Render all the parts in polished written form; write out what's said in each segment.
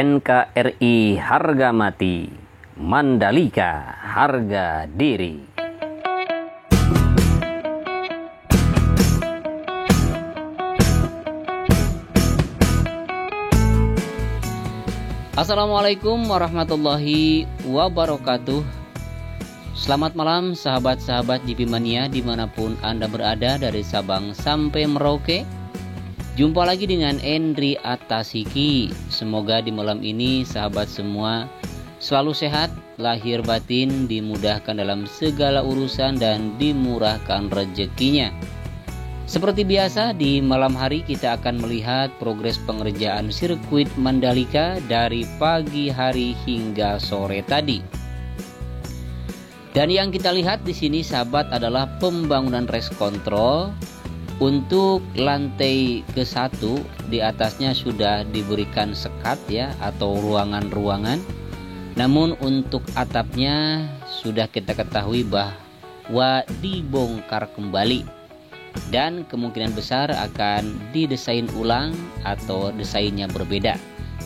NKRI harga mati, Mandalika harga diri. Assalamualaikum warahmatullahi wabarakatuh. Selamat malam sahabat-sahabat GP Mania dimanapun Anda berada dari Sabang sampai Merauke. Jumpa lagi dengan Endri Atasiki. Semoga di malam ini sahabat semua selalu sehat, lahir batin, dimudahkan dalam segala urusan dan dimurahkan rezekinya. Seperti biasa di malam hari kita akan melihat progres pengerjaan sirkuit Mandalika dari pagi hari hingga sore tadi. Dan yang kita lihat di sini sahabat adalah pembangunan race control. Untuk lantai ke-1 di atasnya sudah diberikan sekat ya atau ruangan-ruangan. Namun untuk atapnya sudah kita ketahui bahwa dibongkar kembali. Dan kemungkinan besar akan didesain ulang atau desainnya berbeda.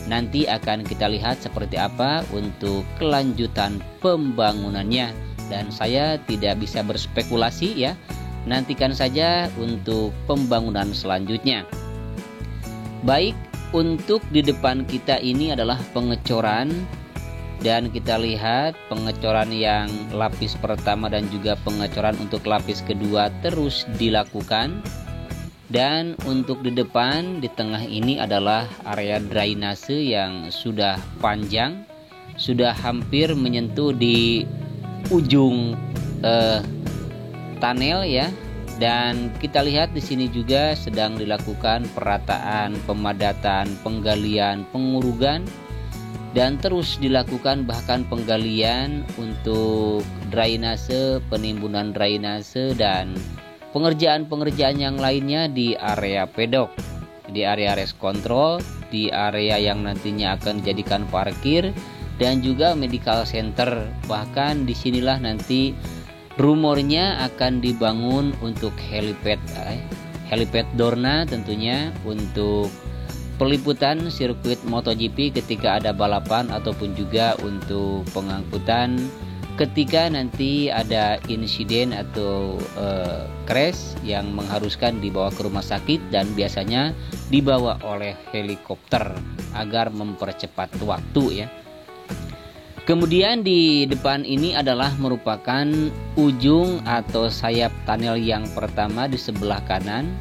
Nanti akan kita lihat seperti apa untuk kelanjutan pembangunannya. Dan saya tidak bisa berspekulasi ya. Nantikan saja untuk pembangunan selanjutnya. Baik, untuk di depan kita ini adalah pengecoran. Dan kita lihat pengecoran yang lapis pertama dan juga pengecoran untuk lapis kedua terus dilakukan. Dan untuk di depan di tengah ini adalah area drainase yang sudah panjang, sudah hampir menyentuh di ujung tunnel ya. Dan kita lihat di sini juga sedang dilakukan perataan, pemadatan, penggalian, pengurugan. Dan terus dilakukan bahkan penggalian untuk drainase, penimbunan drainase dan pengerjaan-pengerjaan yang lainnya di area pedok, di area race control, di area yang nantinya akan dijadikan parkir dan juga medical center. Bahkan disinilah nanti rumornya akan dibangun untuk helipad Dorna tentunya untuk peliputan sirkuit MotoGP ketika ada balapan ataupun juga untuk pengangkutan ketika nanti ada insiden atau crash yang mengharuskan dibawa ke rumah sakit dan biasanya dibawa oleh helikopter agar mempercepat waktu ya. Kemudian di depan ini adalah merupakan ujung atau sayap tunnel yang pertama di sebelah kanan.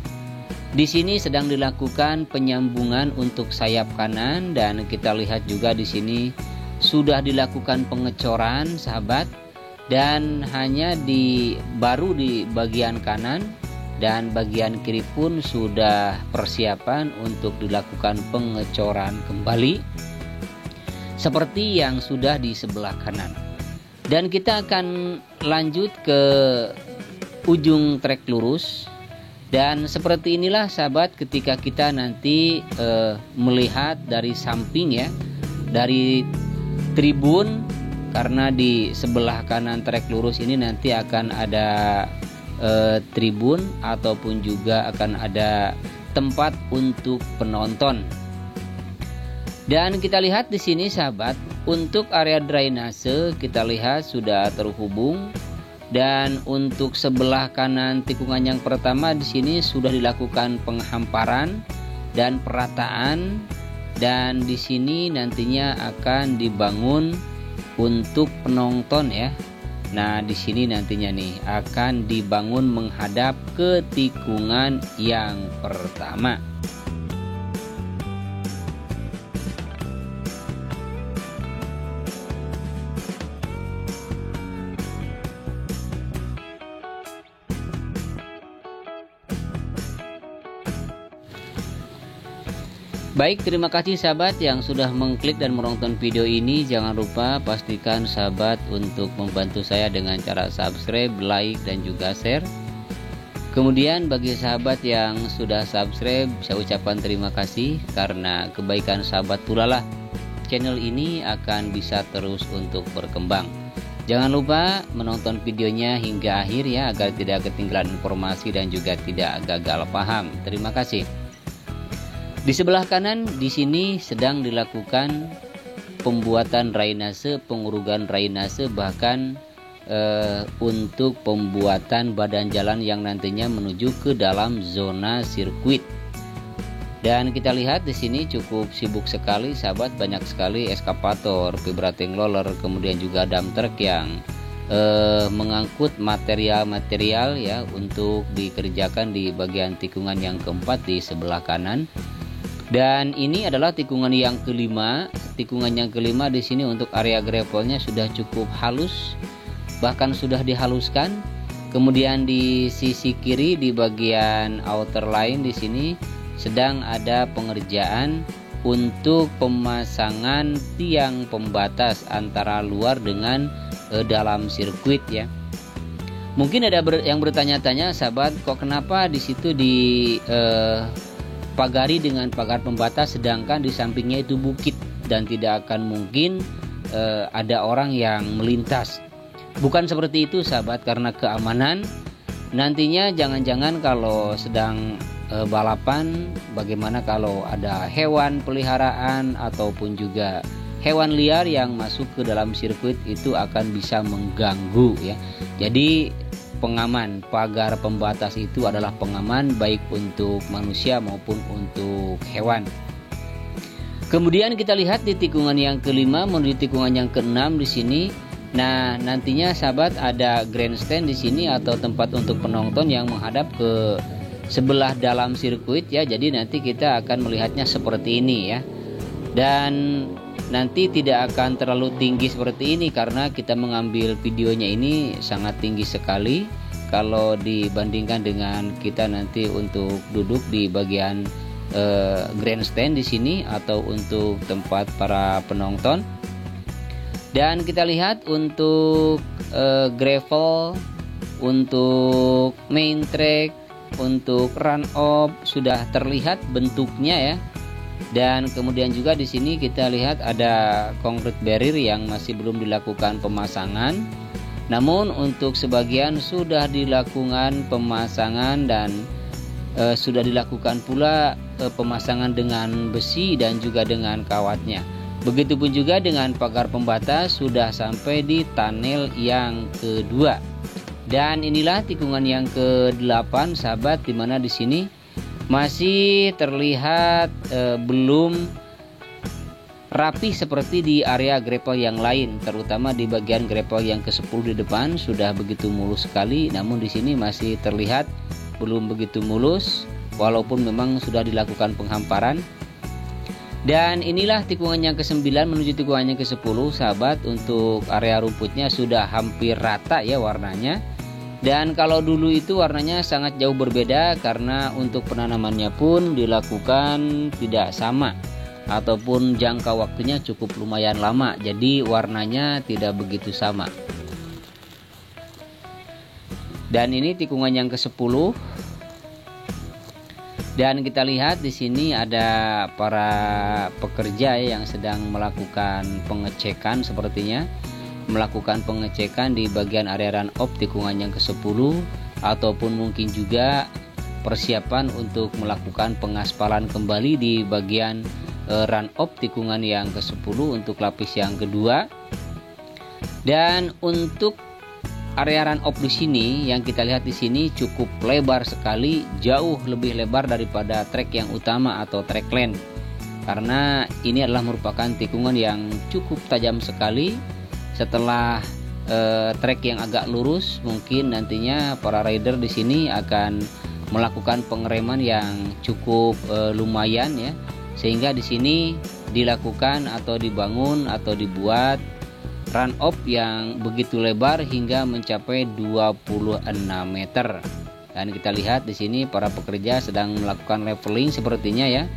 Di sini sedang dilakukan penyambungan untuk sayap kanan dan kita lihat juga di sini sudah dilakukan pengecoran sahabat dan hanya baru di bagian kanan dan bagian kiri pun sudah persiapan untuk dilakukan pengecoran kembali seperti yang sudah di sebelah kanan. Dan kita akan lanjut ke ujung trek lurus. Dan seperti inilah sahabat ketika kita nanti melihat dari samping ya, dari tribun, karena di sebelah kanan trek lurus ini nanti akan ada tribun ataupun juga akan ada tempat untuk penonton. Dan kita lihat di sini sahabat, untuk area drainase kita lihat sudah terhubung. Dan untuk sebelah kanan tikungan yang pertama di sini sudah dilakukan penghamparan dan perataan dan di sini nantinya akan dibangun untuk penonton ya. Nah, di sini nantinya nih akan dibangun menghadap ke tikungan yang pertama. Baik, terima kasih sahabat yang sudah mengklik dan menonton video ini. Jangan lupa pastikan sahabat untuk membantu saya dengan cara subscribe, like, dan juga share. Kemudian bagi sahabat yang sudah subscribe, saya ucapkan terima kasih karena kebaikan sahabat pula lah channel ini akan bisa terus untuk berkembang. Jangan lupa menonton videonya hingga akhir ya agar tidak ketinggalan informasi dan juga tidak gagal paham. Terima kasih. Di sebelah kanan di sini sedang dilakukan pembuatan drainase, pengurugan drainase, bahkan untuk pembuatan badan jalan yang nantinya menuju ke dalam zona sirkuit. Dan kita lihat di sini cukup sibuk sekali sahabat, banyak sekali eskavator, vibrating roller, kemudian juga dump truck yang mengangkut material-material ya untuk dikerjakan di bagian tikungan yang keempat di sebelah kanan. Dan ini adalah tikungan yang kelima. Tikungan yang kelima di sini untuk area gravelnya sudah cukup halus, bahkan sudah dihaluskan. Kemudian di sisi kiri di bagian outer line di sini sedang ada pengerjaan untuk pemasangan tiang pembatas antara luar dengan dalam sirkuit ya. Mungkin ada yang bertanya-tanya sahabat, kok kenapa di situ pagari dengan pagar pembatas sedangkan di sampingnya itu bukit dan tidak akan mungkin ada orang yang melintas. Bukan seperti itu sahabat, karena keamanan. Nantinya jangan-jangan kalau sedang balapan, bagaimana kalau ada hewan peliharaan ataupun juga hewan liar yang masuk ke dalam sirkuit, itu akan bisa mengganggu ya. Jadi pengaman, pagar pembatas itu adalah pengaman baik untuk manusia maupun untuk hewan. Kemudian kita lihat di tikungan yang kelima menuju tikungan yang keenam di sini. Nah, nantinya sahabat ada grandstand di sini atau tempat untuk penonton yang menghadap ke sebelah dalam sirkuit ya. Jadi nanti kita akan melihatnya seperti ini ya. Dan nanti tidak akan terlalu tinggi seperti ini karena kita mengambil videonya ini sangat tinggi sekali kalau dibandingkan dengan kita nanti untuk duduk di bagian grandstand di sini atau untuk tempat para penonton. Dan kita lihat untuk gravel, untuk main track, untuk run off sudah terlihat bentuknya ya. Dan kemudian juga di sini kita lihat ada concrete barrier yang masih belum dilakukan pemasangan. Namun untuk sebagian sudah dilakukan pemasangan dan sudah dilakukan pula pemasangan dengan besi dan juga dengan kawatnya. Begitupun juga dengan pagar pembatas sudah sampai di tunnel yang kedua. Dan inilah tikungan yang ke-8 sahabat, dimana di sini masih terlihat belum rapi seperti di area gravel yang lain, terutama di bagian gravel yang ke-10 di depan sudah begitu mulus sekali, namun di sini masih terlihat belum begitu mulus walaupun memang sudah dilakukan penghamparan. Dan inilah tikungan yang ke-9 menuju tikungan yang ke-10 sahabat, untuk area rumputnya sudah hampir rata ya warnanya. Dan kalau dulu itu warnanya sangat jauh berbeda karena untuk penanamannya pun dilakukan tidak sama ataupun jangka waktunya cukup lumayan lama, jadi warnanya tidak begitu sama. Dan ini tikungan yang ke-10. Dan kita lihat di sini ada para pekerja yang sedang melakukan pengecekan, sepertinya melakukan pengecekan di bagian area run off tikungan yang ke-10 ataupun mungkin juga persiapan untuk melakukan pengaspalan kembali di bagian run off tikungan yang ke-10 untuk lapis yang kedua. Dan untuk area run off di sini yang kita lihat di sini cukup lebar sekali, jauh lebih lebar daripada trek yang utama atau trek lane. Karena ini adalah merupakan tikungan yang cukup tajam sekali. Setelah trek yang agak lurus, mungkin nantinya para rider di sini akan melakukan pengereman yang cukup lumayan ya. Sehingga di sini dilakukan atau dibangun atau dibuat run off yang begitu lebar hingga mencapai 26 meter. Dan kita lihat di sini para pekerja sedang melakukan leveling sepertinya ya.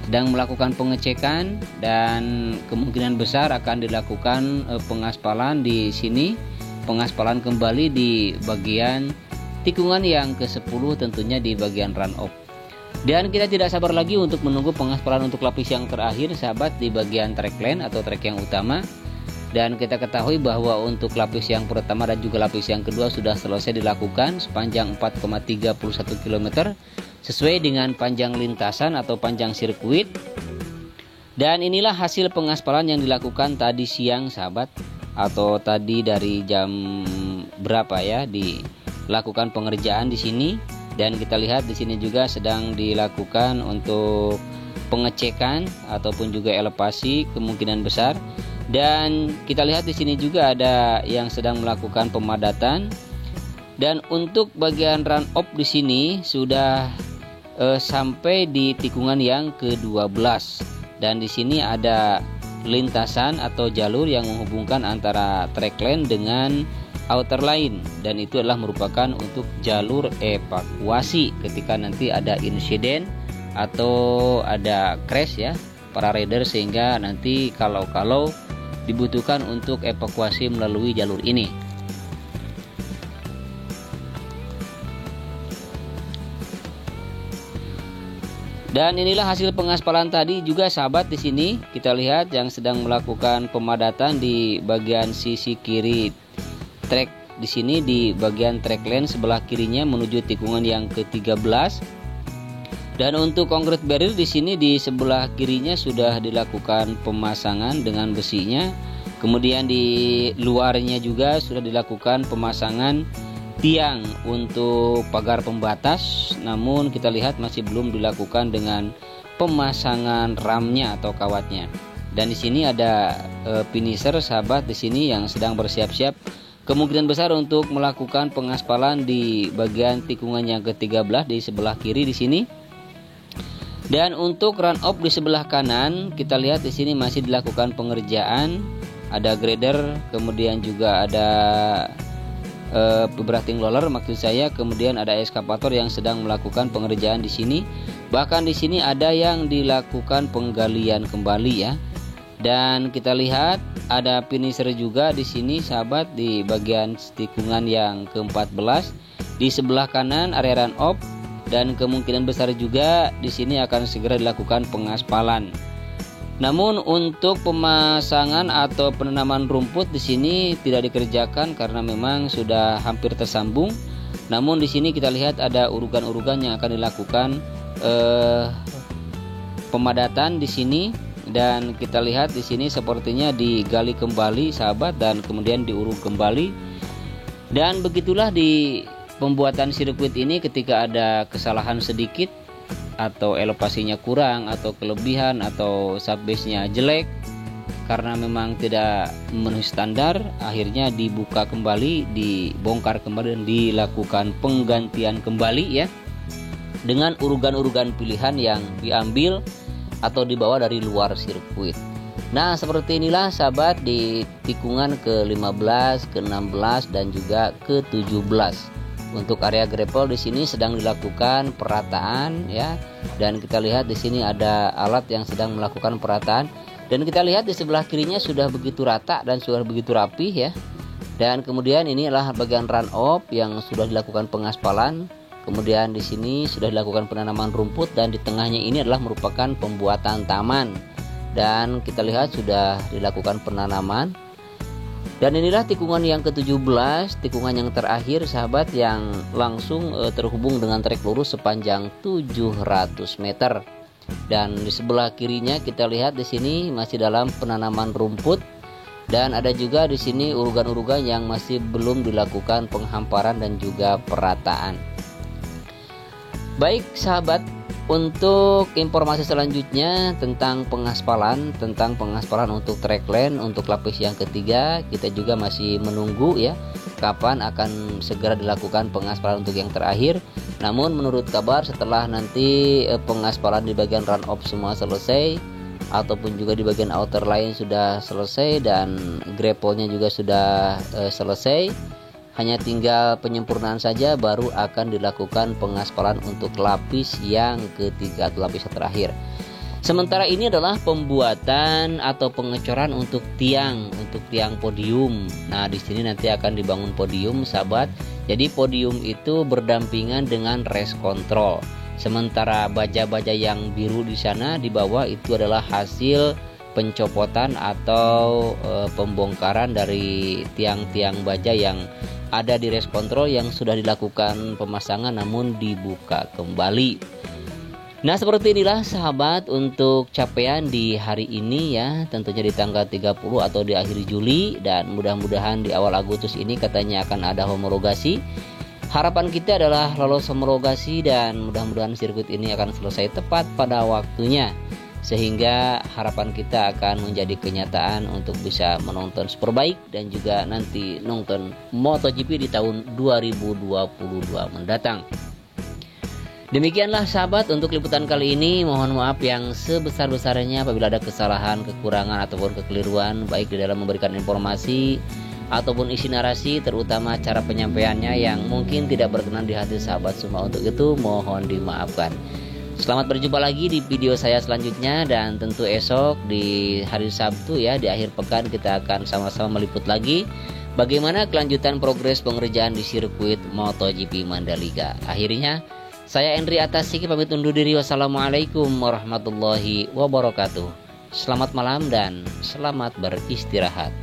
Sedang melakukan pengecekan dan kemungkinan besar akan dilakukan pengaspalan di sini, pengaspalan kembali di bagian tikungan yang ke-10 tentunya di bagian run off. Dan kita tidak sabar lagi untuk menunggu pengaspalan untuk lapis yang terakhir sahabat di bagian track lane atau trek yang utama. Dan kita ketahui bahwa untuk lapis yang pertama dan juga lapis yang kedua sudah selesai dilakukan sepanjang 4,31 km sesuai dengan panjang lintasan atau panjang sirkuit. Dan inilah hasil pengaspalan yang dilakukan tadi siang sahabat, atau tadi dari jam berapa ya dilakukan pengerjaan di sini. Dan kita lihat di sini juga sedang dilakukan untuk pengecekan ataupun juga elevasi kemungkinan besar. Dan kita lihat di sini juga ada yang sedang melakukan pemadatan. Dan untuk bagian run off di sini sudah sampai di tikungan yang ke-12. Dan di sini ada lintasan atau jalur yang menghubungkan antara track lane dengan outer line, dan itu adalah merupakan untuk jalur evakuasi ketika nanti ada insiden atau ada crash ya para rider, sehingga nanti kalau dibutuhkan untuk evakuasi melalui jalur ini. Dan inilah hasil pengaspalan tadi juga sahabat. Di sini kita lihat yang sedang melakukan pemadatan di bagian sisi kiri trek, di sini di bagian track lane sebelah kirinya menuju tikungan yang ke-13. Dan untuk concrete barrier di sini di sebelah kirinya sudah dilakukan pemasangan dengan besinya. Kemudian di luarnya juga sudah dilakukan pemasangan tiang untuk pagar pembatas, namun kita lihat masih belum dilakukan dengan pemasangan ramnya atau kawatnya. Dan di sini ada finisher sahabat di sini yang sedang bersiap-siap kemungkinan besar untuk melakukan pengaspalan di bagian tikungan yang ke-13 di sebelah kiri di sini. Dan untuk run off di sebelah kanan kita lihat di sini masih dilakukan pengerjaan, ada grader, kemudian juga ada vibrating roller maksud saya, kemudian ada eskavator yang sedang melakukan pengerjaan di sini. Bahkan di sini ada yang dilakukan penggalian kembali ya. Dan kita lihat ada finisher juga di sini sahabat di bagian tikungan yang ke-14 di sebelah kanan area run off, dan kemungkinan besar juga di sini akan segera dilakukan pengaspalan. Namun untuk pemasangan atau penanaman rumput di sini tidak dikerjakan karena memang sudah hampir tersambung. Namun di sini kita lihat ada urugan-urugan yang akan dilakukan pemadatan di sini, dan kita lihat di sini sepertinya digali kembali sahabat dan kemudian diuruk kembali. Dan begitulah di pembuatan sirkuit ini, ketika ada kesalahan sedikit atau elevasinya kurang atau kelebihan atau subbase-nya jelek karena memang tidak memenuhi standar, akhirnya dibuka kembali, dibongkar kembali dan dilakukan penggantian kembali ya, dengan urugan-urugan pilihan yang diambil atau dibawa dari luar sirkuit. Nah, seperti inilah sahabat di tikungan ke-15, ke-16 dan juga ke-17. Untuk area gravel di sini sedang dilakukan perataan ya, dan kita lihat di sini ada alat yang sedang melakukan perataan, dan kita lihat di sebelah kirinya sudah begitu rata dan sudah begitu rapi ya. Dan kemudian ini adalah bagian run off yang sudah dilakukan pengaspalan. Kemudian di sini sudah dilakukan penanaman rumput, dan di tengahnya ini adalah merupakan pembuatan taman, dan kita lihat sudah dilakukan penanaman. Dan inilah tikungan yang ke-17, tikungan yang terakhir sahabat, yang langsung terhubung dengan trek lurus sepanjang 700 meter. Dan di sebelah kirinya kita lihat di sini masih dalam penanaman rumput, dan ada juga di sini urugan-urugan yang masih belum dilakukan penghamparan dan juga perataan. Baik sahabat, untuk informasi selanjutnya tentang pengaspalan untuk track lane untuk lapis yang ketiga, kita juga masih menunggu ya kapan akan segera dilakukan pengaspalan untuk yang terakhir. Namun menurut kabar setelah nanti pengaspalan di bagian run off semua selesai, ataupun juga di bagian outer line sudah selesai dan gravelnya juga sudah selesai, hanya tinggal penyempurnaan saja, baru akan dilakukan pengaspalan untuk lapis yang ketiga atau lapis terakhir. Sementara ini adalah pembuatan atau pengecoran untuk tiang podium. Nah, di sini nanti akan dibangun podium, sahabat. Jadi podium itu berdampingan dengan race control. Sementara baja-baja yang biru di sana di bawah itu adalah hasil pencopotan atau pembongkaran dari tiang-tiang baja yang ada di race control yang sudah dilakukan pemasangan namun dibuka kembali. Nah, seperti inilah sahabat untuk capaian di hari ini ya, tentunya di tanggal 30 atau di akhir Juli, dan mudah-mudahan di awal Agustus ini katanya akan ada homologasi. Harapan kita adalah lolos homologasi dan mudah-mudahan sirkuit ini akan selesai tepat pada waktunya, sehingga harapan kita akan menjadi kenyataan untuk bisa menonton Superbike dan juga nanti nonton MotoGP di tahun 2022 mendatang. Demikianlah sahabat untuk liputan kali ini. Mohon maaf yang sebesar-besarnya apabila ada kesalahan, kekurangan ataupun kekeliruan baik di dalam memberikan informasi ataupun isi narasi, terutama cara penyampaiannya yang mungkin tidak berkenan di hati sahabat semua. Untuk itu mohon dimaafkan. Selamat berjumpa lagi di video saya selanjutnya, dan tentu esok di hari Sabtu ya, di akhir pekan kita akan sama-sama meliput lagi bagaimana kelanjutan progres pengerjaan di sirkuit MotoGP Mandalika. Akhirnya saya Endri Atasiki pamit undur diri. Wassalamualaikum warahmatullahi wabarakatuh. Selamat malam dan selamat beristirahat.